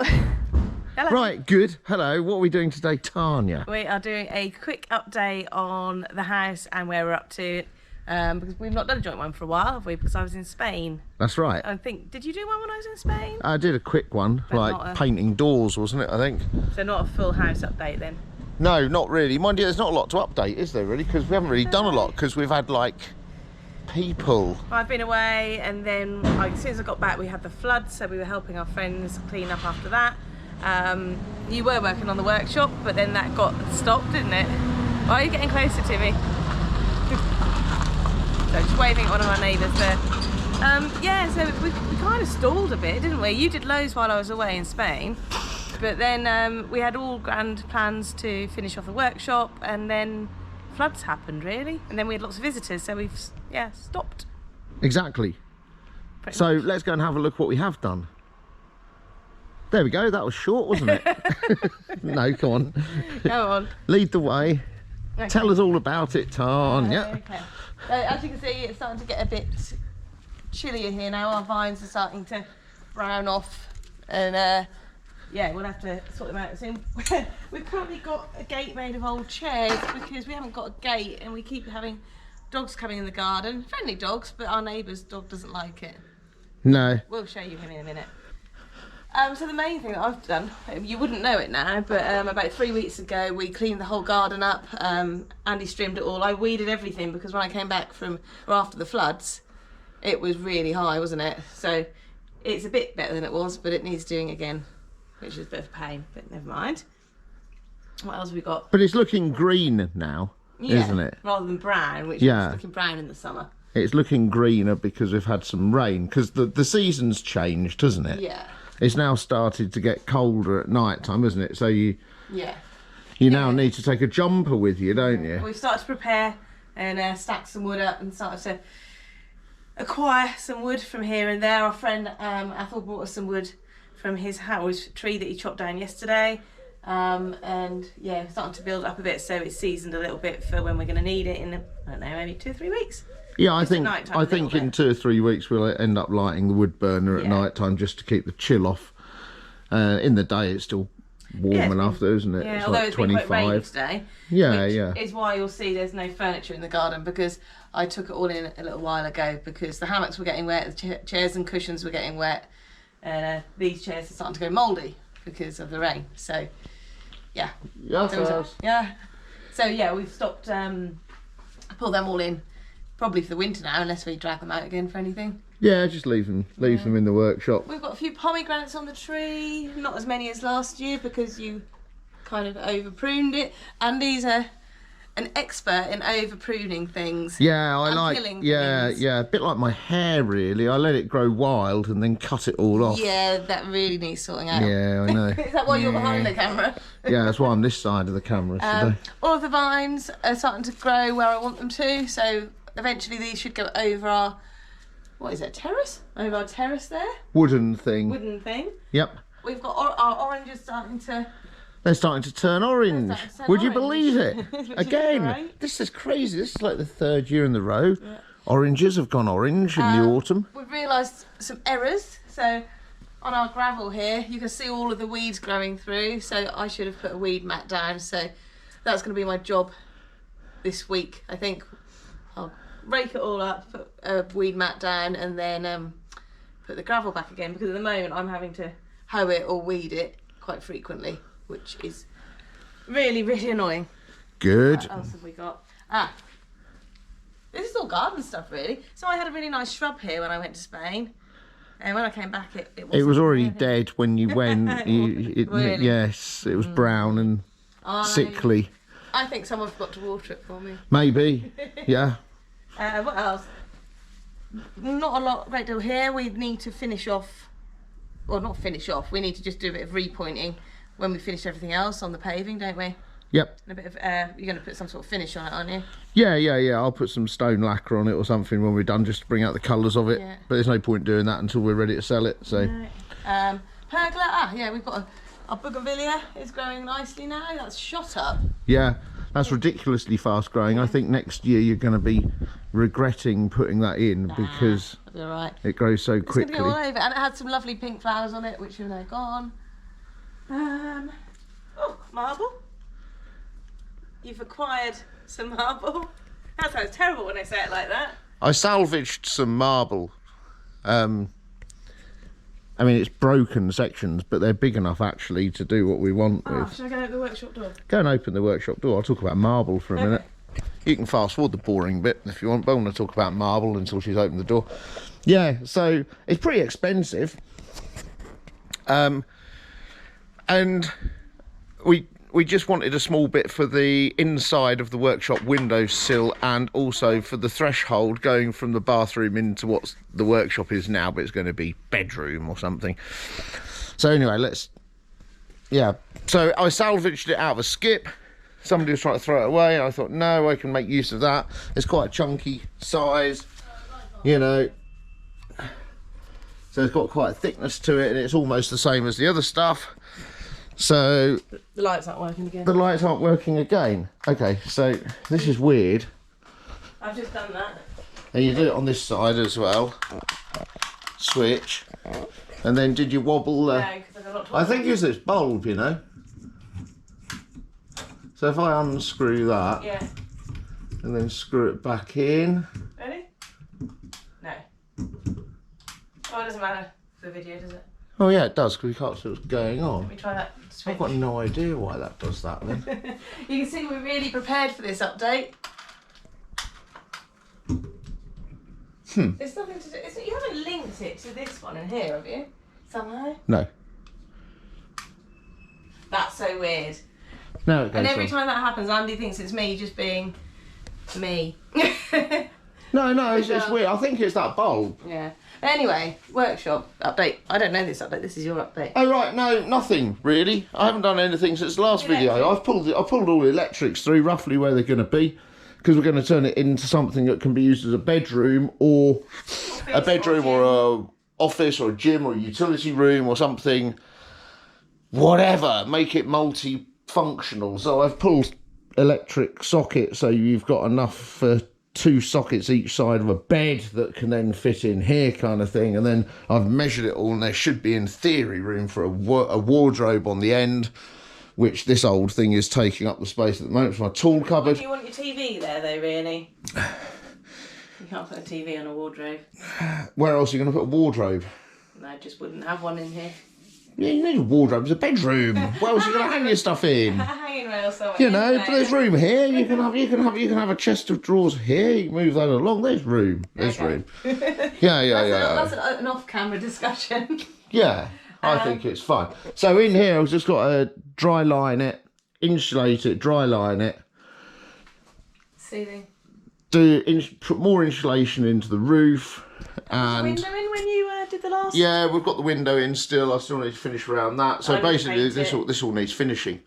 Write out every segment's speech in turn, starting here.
Hello. Right, good. Hello. What are we doing today, Tanya? We are doing a quick update on the house and where we're up to, because we've not done a joint one for a while, have we? Because I was in Spain. That's right. I think, did you do one when I was in Spain? I did a quick one, But like painting doors, wasn't it, I think? So not a full house update then? No, not really. Mind you, there's not a lot to update, is there, really? Because we haven't really done a lot, because we've had, like, people. I've been away, and then as soon as I got back, we had the flood, so we were helping our friends clean up after that. You were working on the workshop, but then that got stopped, didn't it? Why are you getting closer to me? So just waving at one of our neighbours there. Yeah, so we kind of stalled a bit, didn't we? You did loads while I was away in Spain, but then we had all grand plans to finish off the workshop, and then floods happened, really, and then we had lots of visitors, so we've stopped. Exactly. Pretty So much. let's go and have a look what we have done. There we go. That was short, wasn't it? No, come on. Go on. Lead the way. Okay. Tell us all about it, Tanya. Okay. So as you can see, it's starting to get a bit chillier here now. Our vines are starting to brown off, and yeah, we'll have to sort them out soon. We've currently got a gate made of old chairs because we haven't got a gate, and we keep having dogs coming in the garden. Friendly dogs, but our neighbour's dog doesn't like it. No. We'll show you him in a minute. So the main thing that I've done, you wouldn't know it now, but about 3 weeks ago we cleaned the whole garden up. Andy trimmed it all. I weeded everything because when I came back after the floods, it was really high, wasn't it? So it's a bit better than it was, but it needs doing again, which is a bit of a pain, but never mind. What else have we got? But it's looking green now, isn't it? Rather than brown, which was looking brown in the summer. It's looking greener because we've had some rain, because the season's changed, hasn't it? Yeah. It's now started to get colder at night time, isn't it? So you now need to take a jumper with you, don't you? We've started to prepare and stack some wood up and started to acquire some wood from here and there. Our friend Athol brought us some wood from his house tree that he chopped down yesterday, and yeah, starting to build up a bit so it's seasoned a little bit for when we're going to need it in, I don't know, maybe 2 or 3 weeks. Yeah, I think in 2 or 3 weeks we'll end up lighting the wood burner at night time just to keep the chill off. In the day it's still warm enough though, isn't it? Yeah, it's although like it's been 25. quite rainy today. Yeah. Is why you'll see there's no furniture in the garden, because I took it all in a little while ago because the hammocks were getting wet, the chairs and cushions were getting wet, and these chairs are starting to go mouldy because of the rain. So yeah. So yeah, we've stopped. Pull them all in. Probably for the winter now, unless we drag them out again for anything. Yeah, just leave them in the workshop. We've got a few pomegranates on the tree, not as many as last year because you kind of over-pruned it. Andy's an expert in over-pruning things. Yeah, things. a bit like my hair really. I let it grow wild and then cut it all off. Yeah, that really needs sorting out. Yeah, I know. Is that why you're behind the camera? Yeah, that's why I'm this side of the camera today. All of the vines are starting to grow where I want them to, so eventually these should go over our, what is it, terrace? Over our terrace there. Wooden thing. Yep. We've got our oranges starting to... They're starting to turn orange. Would you believe it? Again, great. this is crazy. This is like the 3rd year in the row. Yeah. Oranges have gone orange in the autumn. We've realised some errors. So on our gravel here, you can see all of the weeds growing through. So I should have put a weed mat down. So that's going to be my job this week, I think. I'll rake it all up, put a weed mat down, and then put the gravel back again, because at the moment I'm having to hoe it or weed it quite frequently, which is really, really annoying. Good. What else have we got? This is all garden stuff really. So I had a really nice shrub here when I went to Spain, and when I came back it was already dead when you went. Really? Yes, it was brown and sickly. I think someone's got to water it for me. Maybe, yeah. What else? Not a lot, great deal here. We need to finish off, well, not finish off. We need to just do a bit of repointing when we finish everything else on the paving, don't we? Yep. And a bit of you're going to put some sort of finish on it, aren't you? Yeah. I'll put some stone lacquer on it or something when we're done, just to bring out the colours of it. Yeah. But there's no point doing that until we're ready to sell it. So. No. Pergola. Yeah, we've got our bougainvillea is growing nicely now. That's shot up. Yeah. That's ridiculously fast growing. I think next year you're going to be regretting putting that in because right. it grows so quickly. It's going to go all over. And it had some lovely pink flowers on it, which are now gone. Oh, marble. You've acquired some marble. That sounds terrible when I say it like that. I salvaged some marble. I mean, it's broken sections, but they're big enough actually to do what we want with. Should I go open the workshop door? Go and open the workshop door. I'll talk about marble for a minute. You can fast forward the boring bit if you want, but I want to talk about marble until she's opened the door. Yeah, so it's pretty expensive. And we just wanted a small bit for the inside of the workshop windowsill and also for the threshold going from the bathroom into what the workshop is now, but it's going to be bedroom or something. So anyway, so I salvaged it out of a skip. Somebody was trying to throw it away and I thought, no, I can make use of that. It's quite a chunky size, you know. So it's got quite a thickness to it and it's almost the same as the other stuff. So the lights aren't working again. The lights aren't working again. Okay, so this is weird. I've just done that. And you do it on this side as well. Switch. And then did you wobble? No, because I've got a lot to I think it's this bulb, you know. So if I unscrew that, yeah, and then screw it back in. Ready? No. Oh, it doesn't matter for the video, does it? Oh yeah, it does, because we can't see what's going on. Let me try that switch. I've got no idea why that does that then. You can see we're really prepared for this update. There's nothing to do. You haven't linked it to this one in here, have you? Somehow? No. That's so weird. No, it goes and every on. time that happens, Andy thinks it's me just being me. No, it's weird. I think it's that bulb. Yeah. Anyway, workshop update. I don't know this update. This is your update. Oh right, no, nothing really. I haven't done anything since the last video. I pulled all the electrics through roughly where they're going to be, because we're going to turn it into something that can be used as a bedroom or a office or a gym or a utility room or something. Whatever, make it multi-functional. So I've pulled electric sockets, so you've got enough for 2 sockets each side of a bed that can then fit in here, kind of thing. And then I've measured it all, and there should be in theory room for a wardrobe on the end, which this old thing is taking up the space at the moment for my tool cupboard. Do you want your TV there though, really? You can't put a TV on a wardrobe. Where else are you going to put a wardrobe? No, I just wouldn't have one in here. Yeah, you need a wardrobe. It's a bedroom. Where else are you going to hang your stuff in? A hanging rail somewhere. You know, but there's room here. You can have a chest of drawers here. You can move that along. There's room. There's room. Yeah. That's an off-camera discussion. Yeah, I think it's fine. So in here, I've just got to dry line it, insulate it, dry line it. Ceiling. Put more insulation into the roof. And window in when you did the last? Yeah, we've got the window in still. I still need to finish around that. So basically, this all needs finishing.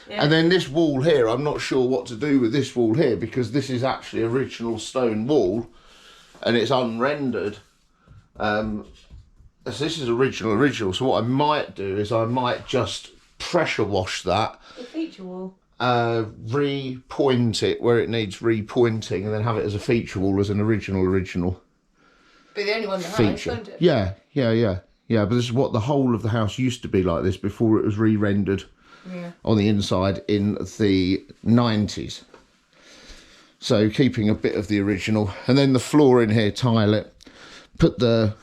Yeah. And then this wall here, I'm not sure what to do with this wall here, because this is actually original stone wall, and it's unrendered. So this is original. So what I might do is I might just pressure wash that. The feature wall. Repoint it where it needs repointing, and then have it as a feature wall as an original. Be the only one that feature. Won't it? Yeah. But this is what the whole of the house used to be like this before it was re-rendered on the inside in the 90s. So keeping a bit of the original, and then the floor in here, tile it, put the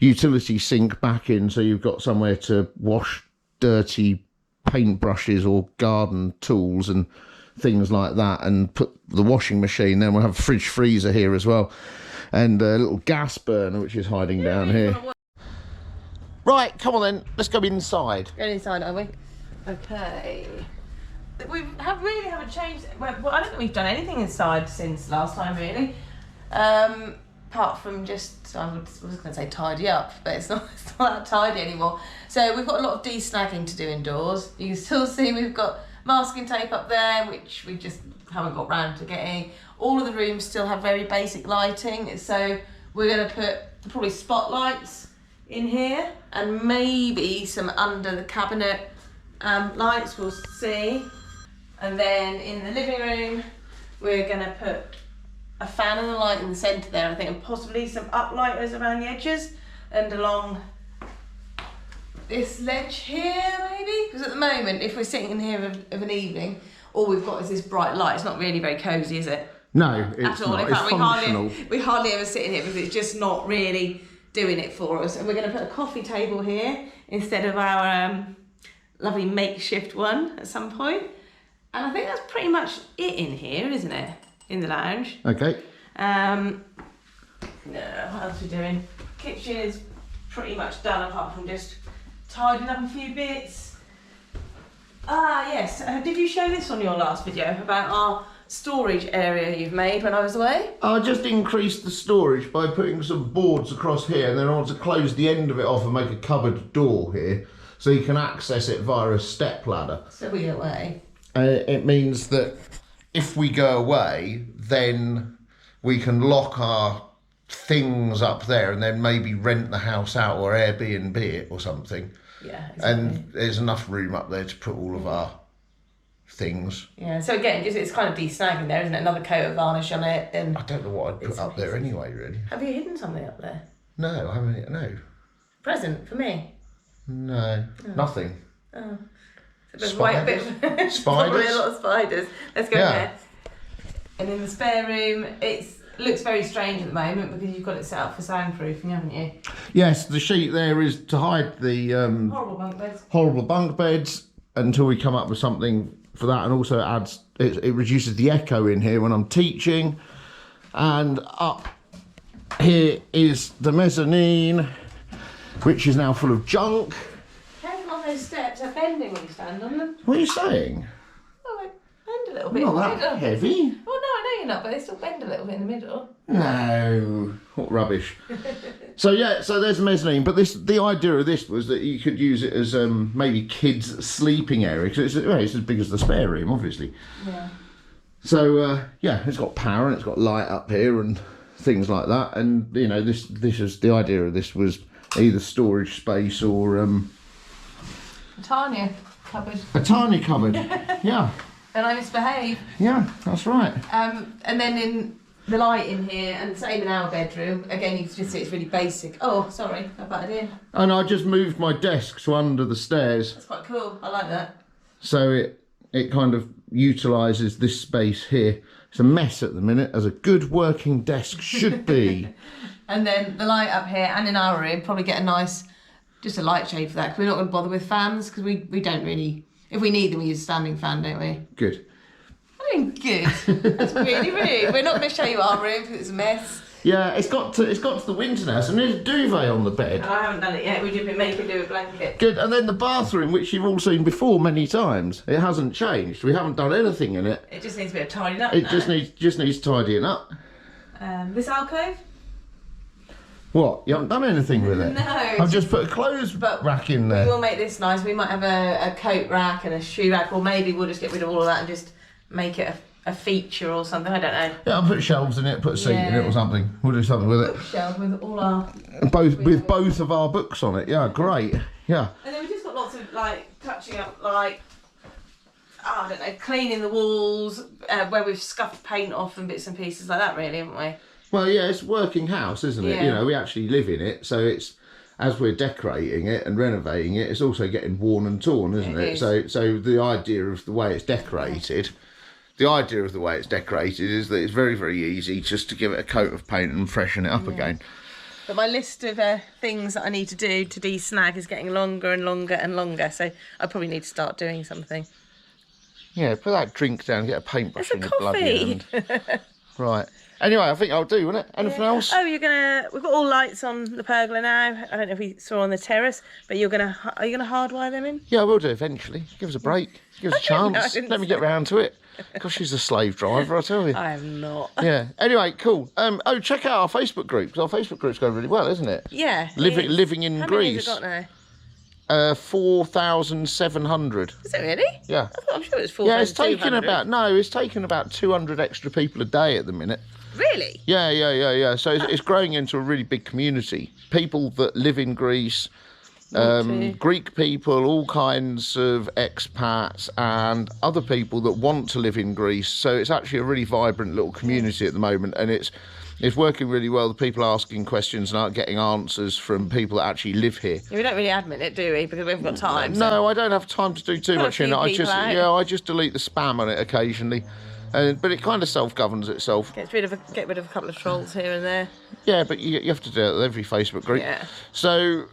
utility sink back in, so you've got somewhere to wash dirty paintbrushes or garden tools and things like that, and put the washing machine. Then we'll have a fridge freezer here as well, and a little gas burner which is hiding down here. Right, come on then, let's go inside. Go inside, are we? Okay. We really haven't changed. Well, I don't think we've done anything inside since last time, really. Apart from just, I was going to say tidy up, but it's not that tidy anymore. So we've got a lot of de-snagging to do indoors. You can still see we've got masking tape up there, which we just haven't got round to getting. All of the rooms still have very basic lighting, so we're going to put probably spotlights in here and maybe some under the cabinet lights, we'll see. And then in the living room, we're going to put a fan and a light in the centre there, I think, and possibly some uplighters around the edges and along this ledge here, maybe? Because at the moment, if we're sitting in here of an evening, all we've got is this bright light. It's not really very cosy, is it? No, it's at all. not. In fact, it's functional. we hardly ever sit in here because it's just not really doing it for us. And we're going to put a coffee table here instead of our lovely makeshift one at some point. And I think that's pretty much it in here, isn't it? In the lounge. Okay. No, what else are we doing? Kitchen is pretty much done apart from just tidying up a few bits. Ah, yes. Did you show this on your last video about our storage area you've made when I was away? I just increased the storage by putting some boards across here, and then I want to close the end of it off and make a cupboard door here so you can access it via a step ladder. So we go away. It means that if we go away, then we can lock our things up there and then maybe rent the house out or Airbnb it or something. Yeah, exactly. And there's enough room up there to put all of our things. Yeah, so again, it's kind of de-snagging there, isn't it? Another coat of varnish on it. And I don't know what I'd put up there anyway, really. have you hidden something up there? No, I haven't. No. Present for me? No, nothing. Oh. Spiders? Probably Spiders? a lot of spiders. Let's go Yeah. there. And in the spare room, it looks very strange at the moment because you've got it set up for soundproofing, haven't you? Yes, the sheet there is to hide the Horrible bunk beds. horrible bunk beds until we come up with something for that, and also it reduces the echo in here when I'm teaching. And up here is the mezzanine, which is now full of junk. Careful on those steps, they're bending when you stand on them. What are you saying? Oh, they bend a little bit. Not that heavy. Well, no, I know you're not, but they still bend a little bit in the middle. No, what rubbish. So yeah, so there's the mezzanine, but the idea of this was that you could use it as maybe kids' sleeping area, because it's as big as the spare room, obviously. Yeah. So yeah, it's got power and it's got light up here and things like that. And you know, this is the idea of this was either storage space or Tanya cupboard. a tiny cupboard. Yeah, Then I misbehave. yeah, that's right. And then in the light in here, and same in our bedroom. Again, you can just see it's really basic. Oh, sorry, I butted in. And I just moved my desk to under the stairs, That's quite cool. I like that. so it kind of utilises this space here. It's a mess at the minute, as a good working desk should be. And then the light up here and in our room, probably get a nice, just a light shade for that, because we're not going to bother with fans, because we don't really, if we need them, we use a standing fan, don't we? Good. I mean, good. That's really rude. We're not going to show you our room because it's a mess. Yeah, it's got to the winter now, so there's a duvet on the bed. And I haven't done it yet. We've just been making do a blanket. Good, and then the bathroom, which you've all seen before many times, it hasn't changed. We haven't done anything in it. It just needs a bit of tidying up. It now. just needs tidying up. This alcove? What? You haven't done anything with it? No. I've just put a clothes rack in there. We'll make this nice. We might have a coat rack and a shoe rack, or maybe we'll just get rid of all of that and just make it a feature or something. I don't know. Yeah, I'll put shelves in it, put a seat in it or something. We'll do something with it. Bookshelf with all our... Both of our books on it. Yeah, great. Yeah. And then we've just got lots of, like, touching up, like, I don't know, cleaning the walls, where we've scuffed paint off and bits and pieces like that, really, haven't we? Well, yeah, it's a working house, isn't it? Yeah. You know, we actually live in it, so it's, as we're decorating it and renovating it, it's also getting worn and torn, isn't it? So the idea of the way it's decorated, is that it's very, very easy just to give it a coat of paint and freshen it up again. But my list of things that I need to do to de-snag is getting longer and longer and longer, so I probably need to start doing something. Yeah, put that drink down, get a paintbrush in your bloody Coffee! hand. Right. Anyway, I think I'll do, won't it? Anything else? Oh, we've got all lights on the pergola now. I don't know if we saw on the terrace, but are you gonna hardwire them in? Yeah, I will do eventually. Give us a break. Give us a chance. Let me get round to it. Gosh, she's a slave driver, I tell you. I am not. Yeah. Anyway, cool. Check out our Facebook group, because our Facebook group's going really well, isn't it? Yeah. Living in How Greece. How many has it got now? 4,700. Is it really? Yeah. I'm sure it's 4,200. Yeah, it's taken about 200 extra people a day at the minute. Really? Yeah. So it's growing into a really big community. People that live in Greece, Greek people, all kinds of expats, and other people that want to live in Greece. So it's actually a really vibrant little community at the moment, and it's It's working really well. The people asking questions and aren't getting answers from people that actually live here. Yeah, we don't really admin it, do we? Because we haven't got time. No, I don't have time to do too much in it. I just delete the spam on it occasionally, but it kind of self-governs itself. Get rid of a couple of trolls here and there. Yeah, but you have to do it with every Facebook group. Yeah. So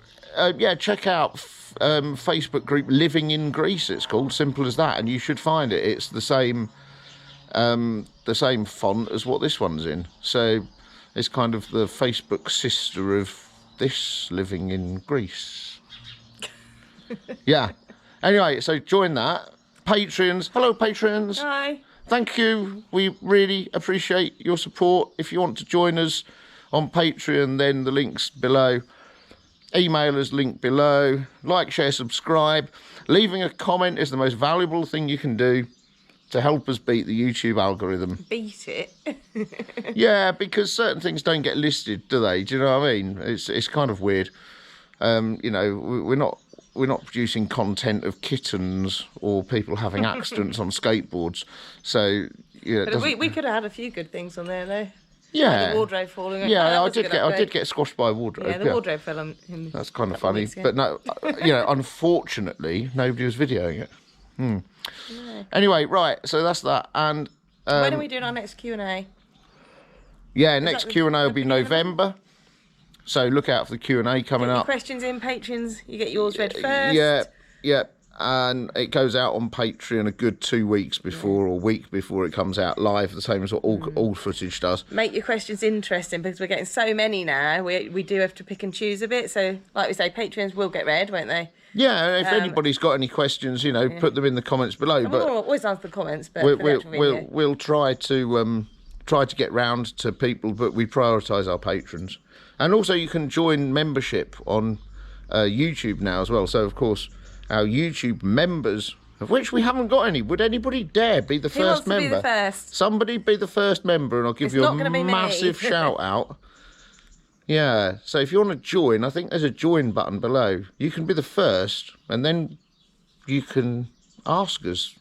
check out Facebook group Living in Greece. It's called, simple as that, and you should find it. It's the same font as what this one's in. So it's kind of the Facebook sister of this, Living in Greece. Yeah. Anyway, so join that. Patreons. Hello, Patreons. Hi. Thank you. We really appreciate your support. If you want to join us on Patreon, then the link's below. Email us, link below. Like, share, subscribe. Leaving a comment is the most valuable thing you can do to help us beat the YouTube algorithm. Beat it? Yeah, because certain things don't get listed, do they? Do you know what I mean? It's kind of weird. We're not producing content of kittens or people having accidents on skateboards. So we could have had a few good things on there though. Yeah. Like the wardrobe falling. Yeah, I did get squashed by a wardrobe. Yeah, the wardrobe fell on him. That's kind of funny, but no, unfortunately, nobody was videoing it. No. Anyway, right, so that's that. And when are we doing our next Q&A? Yeah, next Q&A will be November. So look out for the Q&A coming up. Questions in, patrons, you get yours read first. Yeah. And it goes out on Patreon a good 2 weeks before or week before it comes out live, the same as what all footage does. Make your questions interesting because we're getting so many now. We do have to pick and choose a bit. So, like we say, Patreons will get read, won't they? Yeah, if anybody's got any questions, put them in the comments below. But we'll always answer the comments. But we'll try to get round to people, but we prioritise our patrons. And also, you can join membership on YouTube now as well. So, of course, our YouTube members, of which we haven't got any. Would anybody dare be the first member? Who wants to be the first? Somebody be the first member, and I'll give you a massive shout out. Yeah, so if you want to join, I think there's a join button below. You can be the first, and then you can ask us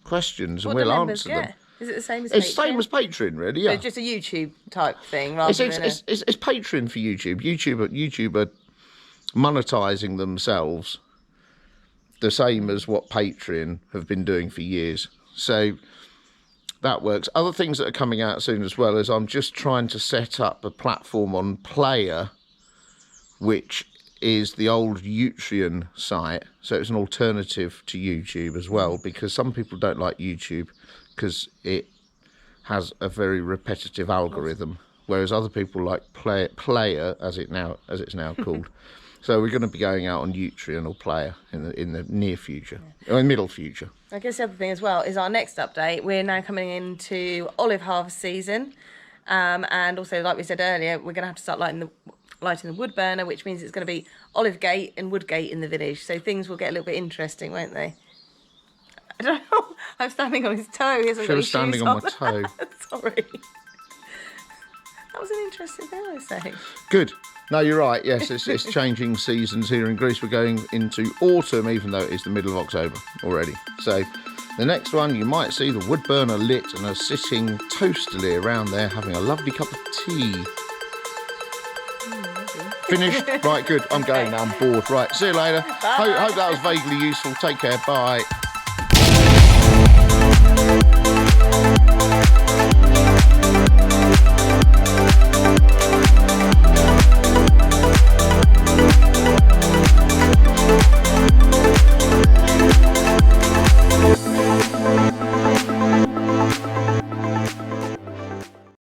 questions, and we'll answer them. Is it the same as Patreon? It's the same as Patreon, really, yeah. So it's just a YouTube type thing, rather than it's Patreon for YouTube. YouTube are monetising themselves the same as what Patreon have been doing for years. So that works. Other things that are coming out soon as well is I'm just trying to set up a platform on Player, which is the old Utreon site. So it's an alternative to YouTube as well, because some people don't like YouTube because it has a very repetitive algorithm, whereas other people like Player, as it's now called. So we're going to be going out on Utreon or Player in the near future, or in the middle future. I guess the other thing as well is our next update. We're now coming into olive harvest season, and also, like we said earlier, we're going to have to start lighting the wood burner, which means it's going to be olive gate and wood gate in the village. So things will get a little bit interesting, won't they? I don't know. I'm standing on his toe. He hasn't got his shoes on. Standing on my toe. Sorry. That was an interesting thing I was saying. Good. No, you're right. Yes, it's changing seasons here in Greece. We're going into autumn, even though it is the middle of October already. So the next one, you might see the wood burner lit and are sitting toastily around there having a lovely cup of tea. Finished? Right, good. I'm going now. I'm bored. Right, see you later. Hope that was vaguely useful. Take care. Bye.